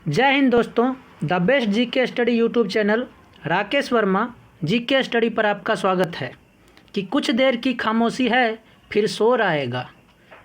जय हिंद दोस्तों। The best GK study YouTube channel Rakesh Verma GK study पर आपका स्वागत है। कि कुछ देर की खामोशी है फिर शोर आएगा,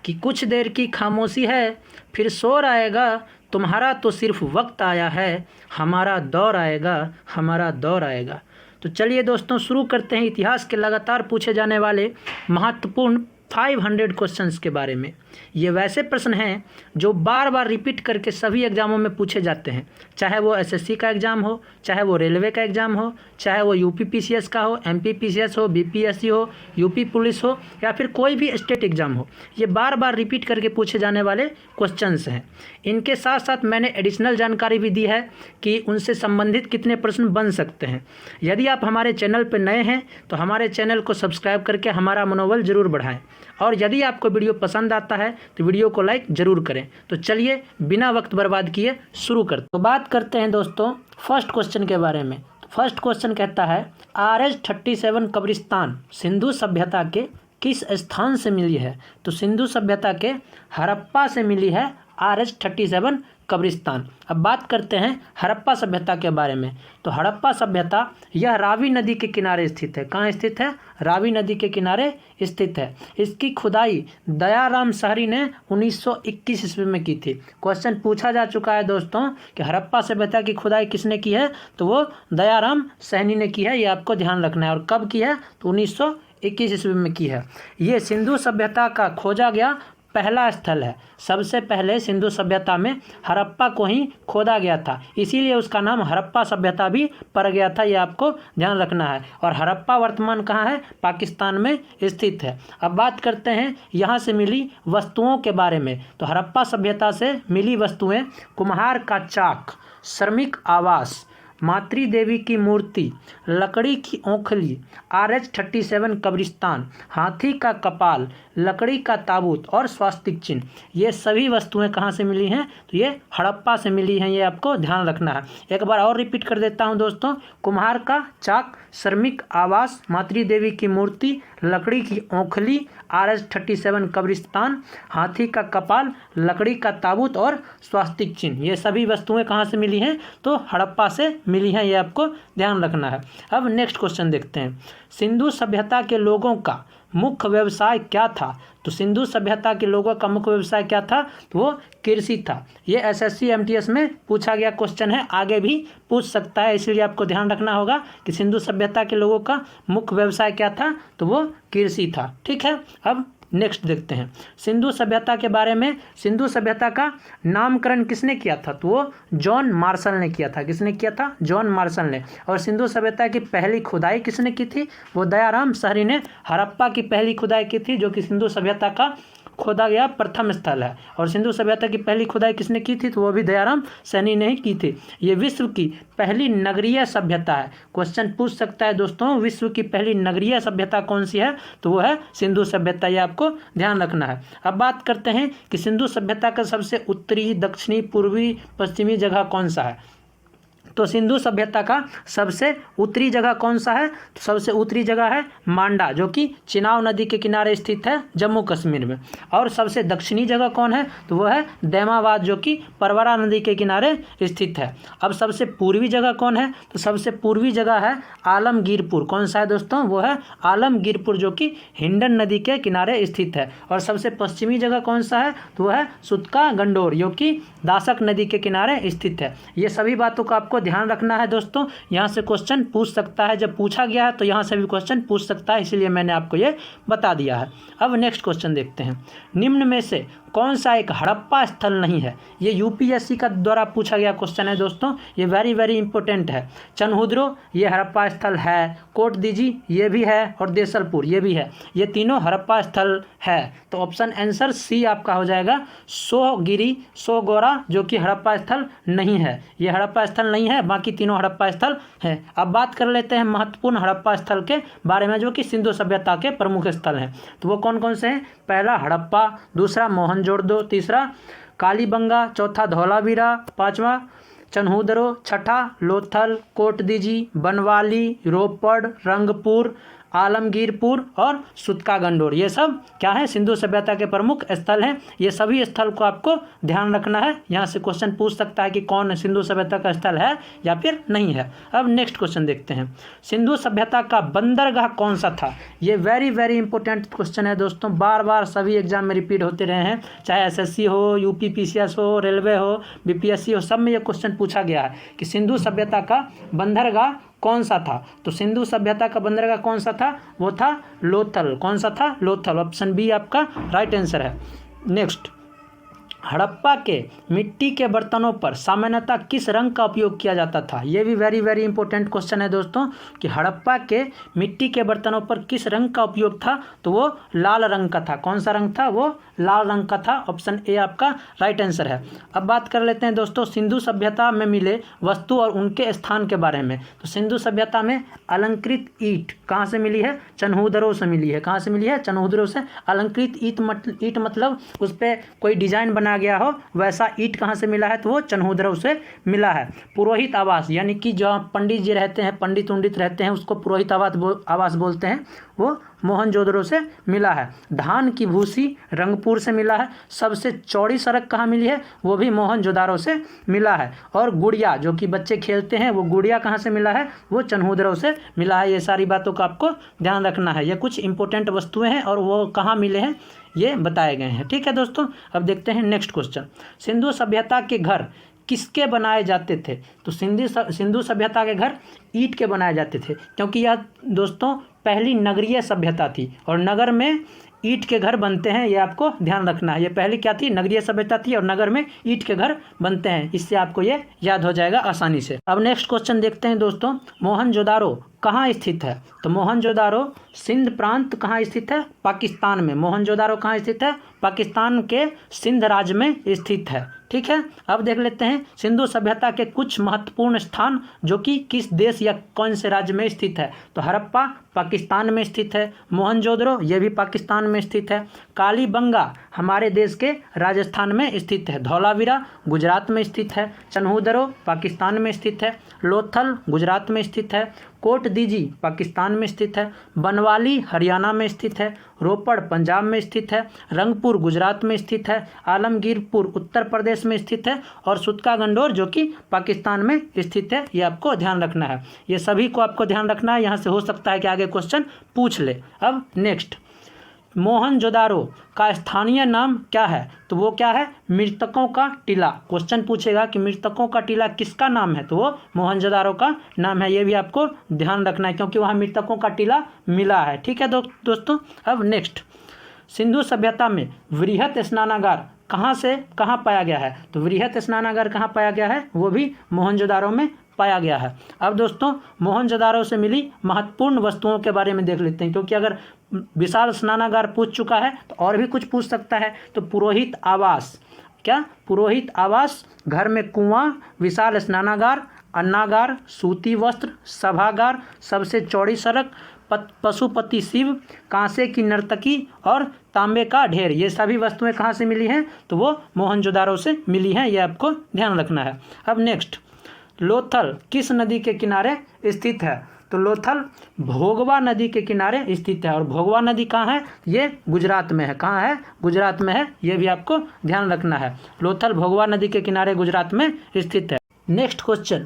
कि कुछ देर की खामोशी है फिर शोर आएगा। तुम्हारा तो सिर्फ वक्त आया है, हमारा दौर आएगा, हमारा दौर आएगा। तो चलिए दोस्तों शुरू करते हैं इतिहास के लगातार पूछे जाने वाले महत्वपूर्ण 500 क्वेश्चंस के बारे में। ये वैसे प्रश्न हैं जो बार बार रिपीट करके सभी एग्ज़ामों में पूछे जाते हैं, चाहे वो एसएससी का एग्ज़ाम हो, चाहे वो रेलवे का एग्ज़ाम हो, चाहे वो यूपी पीसीएस का हो, एमपी पीसीएस हो, बीपीएससी हो, यूपी पुलिस हो, या फिर कोई भी स्टेट एग्ज़ाम हो। ये बार बार रिपीट करके पूछे जाने वाले क्वेश्चंस हैं। इनके साथ साथ मैंने एडिशनल जानकारी भी दी है कि उनसे संबंधित कितने प्रश्न बन सकते हैं। यदि आप हमारे चैनल पर नए हैं तो हमारे चैनल को सब्सक्राइब करके हमारा मनोबल ज़रूर बढ़ाएं, और यदि आपको वीडियो पसंद आता है तो वीडियो को लाइक ज़रूर करें। तो चलिए बिना वक्त बर्बाद किए शुरू करते हैं। तो बात करते हैं दोस्तों फर्स्ट क्वेश्चन के बारे में। तो फर्स्ट क्वेश्चन कहता है RH-37 कब्रिस्तान सिंधु सभ्यता के किस स्थान से मिली है? तो सिंधु सभ्यता के हड़प्पा से मिली है RH-37 कब्रिस्तान। अब बात करते हैं हड़प्पा सभ्यता के बारे में। तो हड़प्पा सभ्यता यह रावी नदी के किनारे स्थित है। कहाँ स्थित है? रावी नदी के किनारे स्थित है। इसकी खुदाई दयाराम सहरी ने 1921 ईस्वी में की थी। क्वेश्चन पूछा जा चुका है दोस्तों कि हड़प्पा सभ्यता की खुदाई किसने की है? तो वो दयाराम सहनी ने की है। ये आपको ध्यान रखना है। और कब की है? तो 1921 ईस्वी में की है। ये सिंधु सभ्यता का खोजा गया पहला स्थल है। सबसे पहले सिंधु सभ्यता में हड़प्पा को ही खोदा गया था, इसीलिए उसका नाम हड़प्पा सभ्यता भी पड़ गया था। ये आपको ध्यान रखना है। और हड़प्पा वर्तमान कहाँ है? पाकिस्तान में स्थित है। अब बात करते हैं यहाँ से मिली वस्तुओं के बारे में। तो हड़प्पा सभ्यता से मिली वस्तुएं कुम्हार का चाक, श्रमिक आवास, मातृ देवी की मूर्ति, लकड़ी की ओखली, RH-37 कब्रिस्तान, हाथी का कपाल, लकड़ी का ताबूत और स्वास्तिक चिन्ह, ये सभी वस्तुएं कहाँ से मिली हैं? तो ये हड़प्पा से मिली हैं। ये आपको ध्यान रखना है। एक बार और रिपीट कर देता हूं दोस्तों। कुम्हार का चाक, श्रमिक आवास, मातृ देवी की मूर्ति, लकड़ी की ओखली, RH-37 कब्रिस्तान, हाथी का कपाल, लकड़ी का ताबूत और स्वास्तिक चिन्ह, ये सभी वस्तुएं कहाँ से मिली हैं? तो हड़प्पा से मिली हैं। ये आपको ध्यान रखना है। अब नेक्स्ट क्वेश्चन देखते हैं। सिंधु सभ्यता के लोगों का मुख्य व्यवसाय क्या था? तो सिंधु सभ्यता के लोगों का मुख्य व्यवसाय क्या था? तो वो कृषि था। ये एसएससी एमटीएस में पूछा गया क्वेश्चन है, आगे भी पूछ सकता है, इसलिए आपको ध्यान रखना होगा कि सिंधु सभ्यता के लोगों का मुख्य व्यवसाय क्या था? तो वो कृषि था। ठीक है। अब नेक्स्ट देखते हैं सिंधु सभ्यता के बारे में। सिंधु सभ्यता का नामकरण किसने किया था? तो वो जॉन मार्शल ने किया था। किसने किया था? जॉन मार्शल ने। और सिंधु सभ्यता की पहली खुदाई किसने की थी? वो दयाराम सहरी ने हड़प्पा की पहली खुदाई की थी, जो कि सिंधु सभ्यता का खोदा गया प्रथम स्थल है। और सिंधु सभ्यता की पहली खुदाई किसने की थी? तो वो भी दयाराम सहनी ने ही की थी। ये विश्व की पहली नगरीय सभ्यता है। क्वेश्चन पूछ सकता है दोस्तों, विश्व की पहली नगरीय सभ्यता कौन सी है? तो वो है सिंधु सभ्यता। ये आपको ध्यान रखना है। अब बात करते हैं कि सिंधु सभ्यता का सबसे उत्तरी, दक्षिणी, पूर्वी, पश्चिमी जगह कौन सा है? तो सिंधु सभ्यता का सबसे उत्तरी जगह कौन सा है? तो सबसे उत्तरी जगह है मांडा, जो कि चिनाब नदी के किनारे स्थित है जम्मू कश्मीर में। और सबसे दक्षिणी जगह कौन है? तो वो है दैमाबाद, जो कि परवरा नदी के किनारे स्थित है। अब सबसे पूर्वी जगह कौन है? तो सबसे पूर्वी जगह है आलमगीरपुर। कौन सा है दोस्तों? वो है आलमगीरपुर, जो कि हिंडन नदी के किनारे स्थित है। और सबसे पश्चिमी जगह कौन सा है? तो वो है सुतका गंडोर, जो कि दासक नदी के किनारे स्थित है। ये सभी बातों का आपको ध्यान रखना है दोस्तों। यहाँ से क्वेश्चन पूछ सकता है, जब पूछा गया है तो यहाँ से भी क्वेश्चन पूछ सकता है, इसलिए मैंने आपको ये बता दिया है। अब नेक्स्ट क्वेश्चन देखते हैं। निम्न में से कौन सा एक हड़प्पा स्थल नहीं है? ये यूपीएससी का द्वारा पूछा गया क्वेश्चन है दोस्तों। ये वेरी वेरी इंपॉर्टेंट है। चनहुद्रो ये हड़प्पा स्थल है, कोट दीजी ये भी है, और देसलपुर ये भी है। ये तीनों हड़प्पा स्थल है। तो ऑप्शन आंसर सी आपका हो जाएगा। सोहगिरी, सोगोरा, जो कि हड़प्पा स्थल नहीं है। ये हड़प्पा स्थल नहीं है, बाकी तीनों हड़प्पा स्थल है। अब बात कर लेते हैं महत्वपूर्ण हड़प्पा स्थल के बारे में, जो कि सिंधु सभ्यता के प्रमुख स्थल हैं। तो वो कौन कौन से हैं? पहला हड़प्पा, दूसरा मोहनजोदड़ो, तीसरा कालीबंगा, चौथा धौलावीरा, पांचवा चनहुदरो, छठा लोथल, कोटदीजी, बनवाली, रोपड़, रंगपुर, आलमगीरपुर और सूतका गंडोर, ये सब क्या है, सिंधु सभ्यता के प्रमुख स्थल हैं। ये सभी स्थल को आपको ध्यान रखना है। यहाँ से क्वेश्चन पूछ सकता है कि कौन सिंधु सभ्यता का स्थल है या फिर नहीं है। अब नेक्स्ट क्वेश्चन देखते हैं, सिंधु सभ्यता का बंदरगाह कौन सा था। ये वेरी वेरी इंपॉर्टेंट क्वेश्चन है दोस्तों, बार बार सभी एग्जाम में रिपीट होते रहे हैं, चाहे एसएससी हो, यूपी पीसीएस हो, रेलवे हो, बीपीएससी हो, सब में ये क्वेश्चन पूछा गया है कि सिंधु सभ्यता का बंदरगाह कौन सा था। तो सिंधु सभ्यता का बंदरगाह कौन सा था, वो था लोथल। कौन सा था, लोथल। ऑप्शन बी आपका राइट आंसर है। नेक्स्ट, हड़प्पा के मिट्टी के बर्तनों पर सामान्यतः किस रंग का उपयोग किया जाता था। ये भी वेरी वेरी इंपॉर्टेंट क्वेश्चन है दोस्तों कि हड़प्पा के मिट्टी के बर्तनों पर किस रंग का उपयोग था, तो वो लाल रंग का था। कौन सा रंग था, वो लाल रंग का था। ऑप्शन ए आपका राइट आंसर है। अब बात कर लेते हैं दोस्तों सिंधु सभ्यता में मिले वस्तु और उनके स्थान के बारे में। तो सिंधु सभ्यता में अलंकृत ईंट कहाँ से मिली है, चनहूदरों से मिली है। कहाँ से मिली है, चनहूदरों से। अलंकृत ईंट मतलब उस पर कोई डिजाइन बना गया हो, वैसा ईंट कहाँ से मिला है, तो वो चनहूदरों से मिला है। पुरोहित आवास यानी कि जो पंडित जी रहते हैं, पंडित उंडित रहते हैं, उसको पुरोहित आवास बोलते हैं, वो मोहनजोदड़ो से मिला है। धान की भूसी रंगपुर से मिला है। सबसे चौड़ी सड़क कहाँ मिली है, वो भी मोहनजोदारो से मिला है। और गुड़िया जो कि बच्चे खेलते हैं, वो गुड़िया कहाँ से मिला है, वो चनहूदरों से मिला है। ये सारी बातों का आपको ध्यान रखना है। ये कुछ इंपॉर्टेंट वस्तुएं हैं और वो कहाँ मिले हैं ये बताए गए हैं। ठीक है दोस्तों, अब देखते हैं नेक्स्ट क्वेश्चन, सिंधु सभ्यता के घर किसके बनाए जाते थे। तो सिंधु सभ्यता के घर ईंट के बनाए जाते थे, क्योंकि यह दोस्तों पहली नगरीय सभ्यता थी और नगर में ईंट के घर बनते हैं, ये आपको ध्यान रखना है। ये पहली क्या थी, नगरीय सभ्यता थी और नगर में ईंट के घर बनते हैं। इससे आपको ये याद हो जाएगा आसानी से। अब नेक्स्ट क्वेश्चन देखते हैं दोस्तों, मोहनजोदारो कहाँ स्थित है। तो मोहनजोदारो सिंध प्रांत कहाँ स्थित है, पाकिस्तान में। मोहनजोदारो कहाँ स्थित है, पाकिस्तान के सिंध राज्य में स्थित है। ठीक है, अब देख लेते हैं सिंधु सभ्यता के कुछ महत्वपूर्ण स्थान जो कि किस देश या कौन से राज्य में स्थित है। तो हड़प्पा पाकिस्तान में स्थित है, मोहनजोदड़ो ये भी पाकिस्तान में स्थित है, कालीबंगा हमारे देश के राजस्थान में स्थित है, धौलावीरा गुजरात में स्थित है, चनहूदरो पाकिस्तान में स्थित है, लोथल गुजरात में स्थित है, कोट दीजी पाकिस्तान में स्थित है, बनवाली हरियाणा में स्थित है, रोपड़ पंजाब में स्थित है, रंगपुर गुजरात में स्थित है, आलमगीरपुर उत्तर प्रदेश में स्थित है और सूतका गंडोर जो कि पाकिस्तान में स्थित है। ये आपको ध्यान रखना है। ये सभी को आपको ध्यान रखना है, यहाँ से हो सकता है कि आगे क्वेश्चन पूछ ले। अब नेक्स्ट, मोहनजोदारो का स्थानीय नाम क्या है। तो वो क्या है, मृतकों का टीला। क्वेश्चन पूछेगा कि मृतकों का टीला किसका नाम है, तो वो मोहनजोदारो का नाम है। ये भी आपको ध्यान रखना है क्योंकि वहाँ मृतकों का टीला मिला है। ठीक है दोस्तों, अब नेक्स्ट, सिंधु सभ्यता में वृहत स्नानागार कहाँ से कहाँ पाया गया है। तो वृहत स्नानागार कहाँ पाया गया है, वो भी मोहनजोदारो में पाया गया है। अब दोस्तों मोहनजोदारो से मिली महत्वपूर्ण वस्तुओं के बारे में देख लेते हैं, क्योंकि अगर विशाल स्नानागार पूछ चुका है तो और भी कुछ पूछ सकता है। तो पुरोहित आवास, क्या पुरोहित आवास, घर में कुआं, विशाल स्नानागार, अन्नागार, सूती वस्त्र, सभागार, सबसे चौड़ी सड़क, पशुपति शिव, कांसे की नर्तकी और तांबे का ढेर, ये सभी वस्तुएं कहाँ से मिली हैं, तो वो मोहनजोदारो से मिली हैं। ये आपको ध्यान रखना है। अब नेक्स्ट, लोथल किस नदी के किनारे स्थित है। तो लोथल भोगवा नदी के किनारे स्थित है और भोगवा नदी कहाँ है, ये गुजरात में है। कहाँ है, गुजरात में है। ये भी आपको ध्यान रखना है। लोथल भोगवा नदी के किनारे गुजरात में स्थित है। नेक्स्ट क्वेश्चन,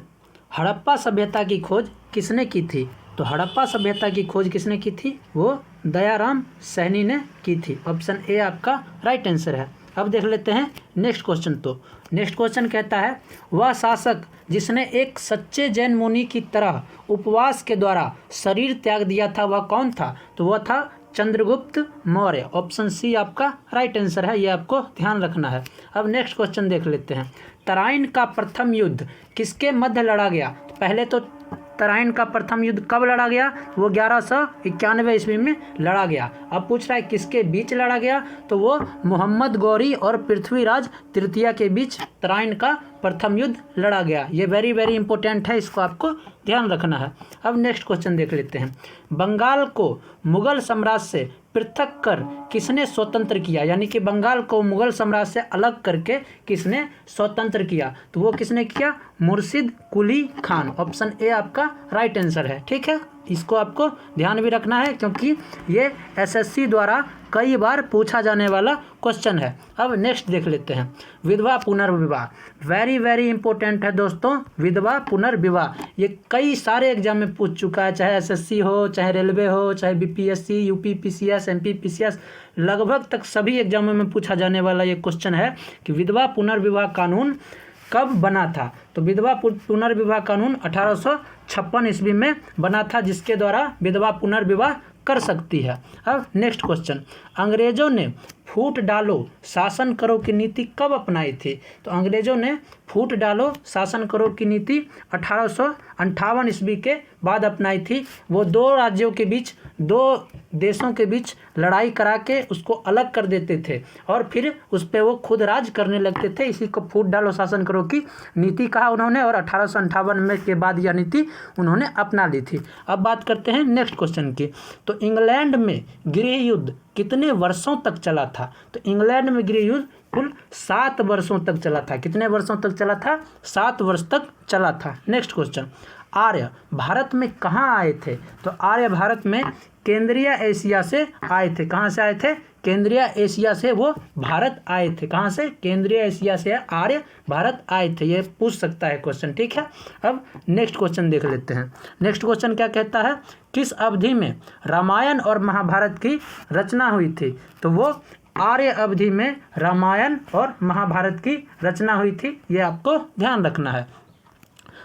हड़प्पा सभ्यता की खोज किसने की थी। तो हड़प्पा सभ्यता की खोज किसने की थी, वो दयाराम सैनी ने की थी। ऑप्शन ए आपका राइट आंसर है। अब देख लेते हैं नेक्स्ट क्वेश्चन। तो नेक्स्ट क्वेश्चन कहता है, वह शासक जिसने एक सच्चे जैन मुनि की तरह उपवास के द्वारा शरीर त्याग दिया था, वह कौन था। तो वह था चंद्रगुप्त मौर्य। ऑप्शन सी आपका राइट आंसर है। ये आपको ध्यान रखना है। अब नेक्स्ट क्वेश्चन देख लेते हैं, तराइन का प्रथम युद्ध किसके मध्य लड़ा गया। पहले तो तराइन का प्रथम युद्ध कब लड़ा गया, वो 1191 ईस्वी में लड़ा गया। अब पूछ रहा है किसके बीच लड़ा गया, तो वो मोहम्मद गौरी और पृथ्वीराज तृतीय के बीच तराइन का प्रथम युद्ध लड़ा गया। ये वेरी वेरी इंपॉर्टेंट है, इसको आपको ध्यान रखना है। अब नेक्स्ट क्वेश्चन देख लेते हैं, बंगाल को मुगल साम्राज्य से पृथक कर किसने स्वतंत्र किया, यानी कि बंगाल को मुगल साम्राज्य से अलग करके किसने स्वतंत्र किया, तो वो किसने किया, मुर्शिद कुली खान। ऑप्शन ए आपका राइट आंसर है। ठीक है, इसको आपको ध्यान भी रखना है क्योंकि ये एसएससी द्वारा कई बार पूछा जाने वाला क्वेश्चन है। अब नेक्स्ट देख लेते हैं, विधवा पुनर्विवाह। वेरी वेरी इंपॉर्टेंट है दोस्तों, विधवा पुनर्विवाह। ये कई सारे एग्जाम में पूछ चुका है, चाहे एसएससी हो, चाहे रेलवे हो, चाहे BPSC, UP PCS, MP PCS, लगभग तक सभी एग्जामों में पूछा जाने वाला ये क्वेश्चन है कि विधवा पुनर्विवाह कानून कब बना था। तो विधवा पुनर्विवाह कानून 1856 ईस्वी में बना था, जिसके द्वारा विधवा पुनर्विवाह कर सकती है। अब नेक्स्ट क्वेश्चन, अंग्रेजों ने फूट डालो शासन करो की नीति कब अपनाई थी। तो अंग्रेजों ने फूट डालो शासन करो की नीति 1858 ईस्वी के बाद अपनाई थी। वो दो राज्यों के बीच, दो देशों के बीच लड़ाई करा के उसको अलग कर देते थे और फिर उस पर वो खुद राज करने लगते थे। इसी को फूट डालो शासन करो की नीति कहा उन्होंने, और 1858 में के बाद यह नीति उन्होंने अपना ली थी। अब बात करते हैं नेक्स्ट क्वेश्चन की। तो इंग्लैंड में गृह युद्ध कितने वर्षों तक चला था। तो इंग्लैंड में गृह युद्ध कुल 7 वर्षों तक चला था। कितने वर्षों तक चला था, 7 वर्ष तक चला था। नेक्स्ट क्वेश्चन, आर्य भारत में कहाँ आए थे। तो आर्य भारत में केंद्रीय एशिया से आए थे। कहाँ से आए थे, केंद्रीय एशिया से वो भारत आए थे। कहाँ से, केंद्रीय एशिया से आर्य भारत आए थे। ये पूछ सकता है क्वेश्चन। ठीक है, अब नेक्स्ट क्वेश्चन देख लेते हैं। नेक्स्ट क्वेश्चन क्या कहता है, किस अवधि में रामायण और महाभारत की रचना हुई थी। तो वो आर्य अवधि में रामायण और महाभारत की रचना हुई थी, ये आपको ध्यान रखना है।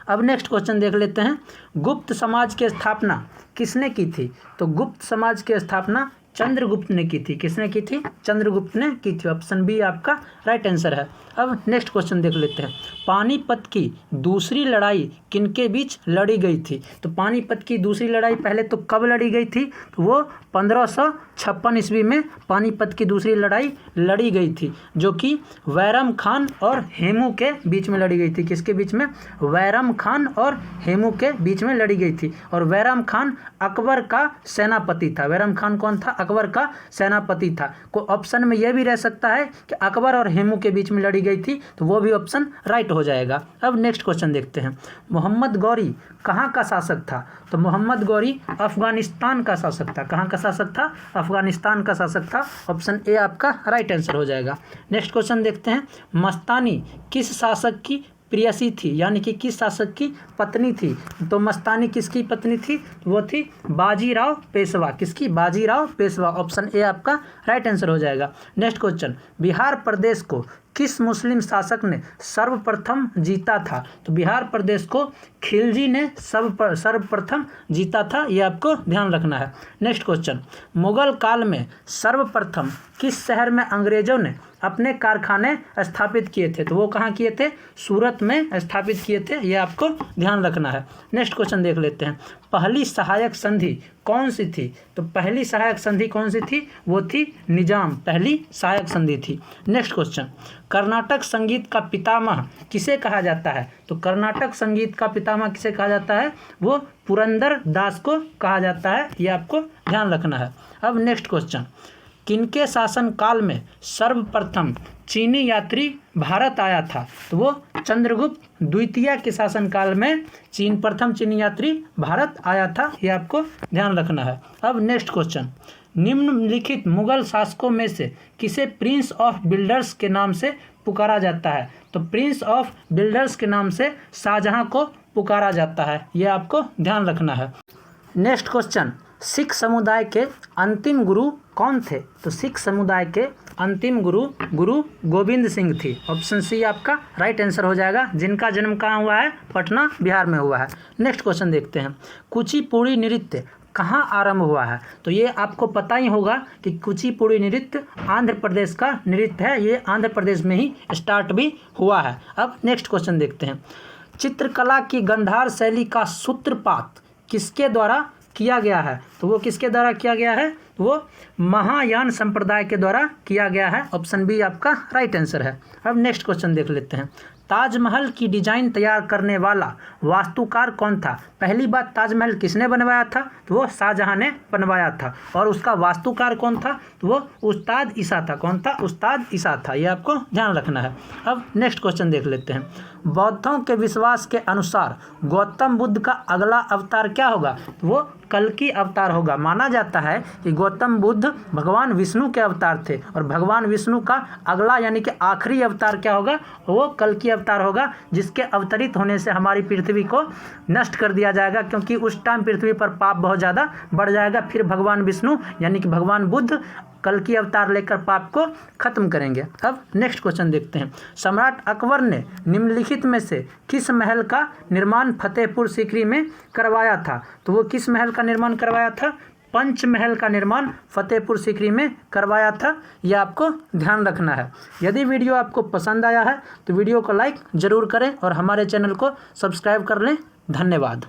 अब नेक्स्ट क्वेश्चन देख लेते हैं, गुप्त समाज की स्थापना किसने की थी। तो गुप्त समाज की स्थापना चंद्रगुप्त ने की थी। किसने की थी, चंद्रगुप्त ने की थी। ऑप्शन बी आपका राइट आंसर है। अब नेक्स्ट क्वेश्चन देख लेते हैं, पानीपत की दूसरी लड़ाई किनके बीच लड़ी गई थी। तो पानीपत की दूसरी लड़ाई पहले तो कब लड़ी गई थी, तो वो 1556 ईस्वी में पानीपत की दूसरी लड़ाई लड़ी गई थी, जो कि बैरम खान और हेमू के बीच में लड़ी गई थी। किसके बीच में, बैरम खान और हेमू के बीच में लड़ी गई थी। और बैरम खान अकबर का सेनापति था। बैरम खान कौन था, अकबर का सेनापति था। को ऑप्शन में यह भी रह सकता है कि अकबर और हेमू के बीच में लड़ी गई थी, तो वो भी ऑप्शन राइट हो जाएगा। अब नेक्स्ट क्वेश्चन देखते हैं, मोहम्मद गौरी कहाँ का शासक था। तो मोहम्मद गौरी अफगानिस्तान का शासक था। कहाँ का शासक था, अफगानिस्तान का शासक था। ऑप्शन ए आपका राइट आंसर हो जाएगा। नेक्स्ट क्वेश्चन देखते हैं, मस्तानी किस शासक की प्रेयसी थी, यानी कि किस शासक की पत्नी थी। तो मस्तानी किसकी पत्नी थी, वो थी बाजीराव पेशवा। किसकी, बाजीराव पेशवा। ऑप्शन ए आपका राइट आंसर हो जाएगा। नेक्स्ट क्वेश्चन, बिहार प्रदेश को किस मुस्लिम शासक ने सर्वप्रथम जीता था। तो बिहार प्रदेश को खिलजी ने सर्वप्रथम जीता था, ये आपको ध्यान रखना है। नेक्स्ट क्वेश्चन, मुगल काल में सर्वप्रथम किस शहर में अंग्रेजों ने अपने कारखाने स्थापित किए थे। तो वो कहाँ किए थे, सूरत में स्थापित किए थे, ये आपको ध्यान रखना है। नेक्स्ट क्वेश्चन देख लेते हैं, पहली सहायक संधि कौन सी थी। तो पहली सहायक संधि कौन सी थी, वो थी निजाम, पहली सहायक संधि थी। नेक्स्ट क्वेश्चन, कर्नाटक संगीत का पितामह किसे कहा जाता है। तो कर्नाटक संगीत का पितामह किसे कहा जाता है, वो पुरंदर दास को कहा जाता है, ये आपको ध्यान रखना है। अब नेक्स्ट क्वेश्चन, किनके शासन काल में सर्वप्रथम चीनी यात्री भारत आया था। तो वो चंद्रगुप्त द्वितीय के शासन काल में प्रथम चीनी यात्री भारत आया था, ये आपको ध्यान रखना है। अब नेक्स्ट क्वेश्चन, निम्नलिखित मुगल शासकों में से किसे प्रिंस ऑफ बिल्डर्स के नाम से पुकारा जाता है। तो प्रिंस ऑफ बिल्डर्स के नाम से शाहजहां को पुकारा जाता है, ये आपको ध्यान रखना है। नेक्स्ट क्वेश्चन, सिख समुदाय के अंतिम गुरु कौन थे। तो सिख समुदाय के अंतिम गुरु गुरु गोविंद सिंह थी। ऑप्शन सी आपका राइट आंसर हो जाएगा, जिनका जन्म कहाँ हुआ है, पटना बिहार में हुआ है। नेक्स्ट क्वेश्चन देखते हैं, कुचिपुड़ी नृत्य कहाँ आरंभ हुआ है। तो ये आपको पता ही होगा कि कुचिपुड़ी नृत्य आंध्र प्रदेश का नृत्य है, ये आंध्र प्रदेश में ही स्टार्ट भी हुआ है। अब नेक्स्ट क्वेश्चन देखते हैं, चित्रकला की गंधार शैली का सूत्रपात किसके द्वारा किया गया है। तो वो किसके द्वारा किया गया है, वो महायान संप्रदाय के द्वारा किया गया है। ऑप्शन बी आपका राइट आंसर है। अब नेक्स्ट क्वेश्चन देख लेते हैं, ताजमहल की डिजाइन तैयार करने वाला वास्तुकार कौन था? पहली बात, ताजमहल किसने बनवाया था? तो वो शाहजहां ने बनवाया था। और उसका वास्तुकार कौन था? तो वो उस्ताद ईसा था। कौन था? उस्ताद ईसा था। ये आपको ध्यान रखना है। अब नेक्स्ट क्वेश्चन देख लेते हैं। बौद्धों के विश्वास के अनुसार गौतम बुद्ध का अगला अवतार क्या होगा? तो वो कल्कि अवतार होगा। माना जाता है कि गौतम बुद्ध भगवान विष्णु के अवतार थे और भगवान विष्णु का अगला यानी कि आखिरी अवतार क्या होगा? वो कल्कि अवतार होगा, जिसके अवतरित होने से हमारी पृथ्वी को नष्ट कर दिया जाएगा, क्योंकि उस टाइम पृथ्वी पर पाप बहुत ज़्यादा बढ़ जाएगा। फिर भगवान विष्णु यानी कि भगवान बुद्ध कल्कि अवतार लेकर पाप को खत्म करेंगे। अब नेक्स्ट क्वेश्चन देखते हैं। सम्राट अकबर ने निम्नलिखित में से किस महल का निर्माण फतेहपुर सीकरी में करवाया था? तो वो किस महल का निर्माण करवाया था? पंचमहल का निर्माण फतेहपुर सीकरी में करवाया था। यह आपको ध्यान रखना है। यदि वीडियो आपको पसंद आया है तो वीडियो को लाइक ज़रूर करें और हमारे चैनल को सब्सक्राइब कर लें। धन्यवाद।